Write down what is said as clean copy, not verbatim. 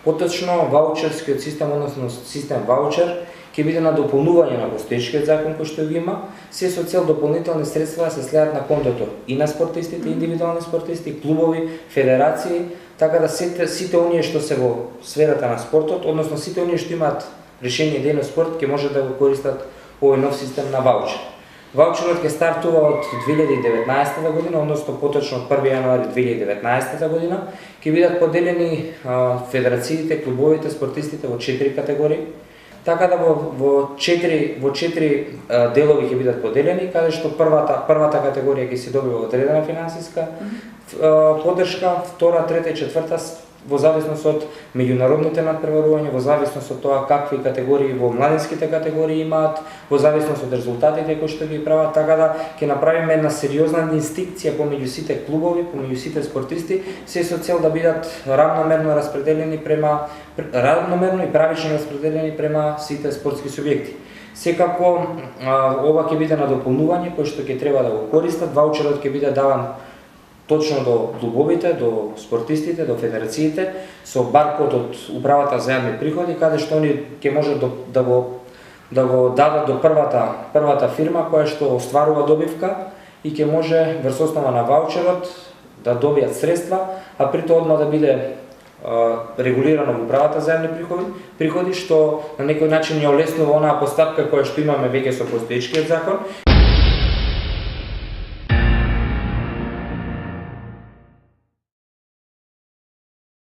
Поточно, ваучерскиот систем, односно систем ваучер, ќе биде на дополнување на постоечкиот закон кој што го има, се со цел дополнителни средства да се слеат на контото и на спортистите, индивидуални спортисти, клубови, федерации, така да сите оние што се во сферата на спортот, односно сите оние што имаат решение да идат спорт, ќе може да го користат овој нов систем на ваучер. Ваучерот ќе стартува од 2019 година, односно поточно од 1 јануари 2019 година, ќе бидат поделени федерациите, клубовите, спортистите во 4 категории. Така да во 4 делови ќе бидат поделени, каде што првата категорија ќе се добива одредена финансиска поддршка, втора, трета и четврта во зависност од меѓународните надпреварувања, во зависност од тоа какви категории во младинските категории имаат, во зависност од резултатите кои што ги прават, така да ќе направиме една сериозна инстинкција помеѓу сите клубови, помеѓу сите спортисти, се со цел да бидат равномерно и правично распределени према сите спортски субјекти. Секако ова ќе биде на дополнување кој што ќе треба да го користат, ваучерот ќе биде даван точно до клубовите, до спортистите, до федерациите, со баркод од Управата за јавни приходи, каде што они ќе можат да го дадат до првата фирма која што остварува добивка и ќе може врз основа на ваучерот да добијат средства, а при тоа одма да биде регулирано во Управата за јавни приходи, што на некој начин ја олеснува онаа постапка која што имаме веќе со постоечкиот закон.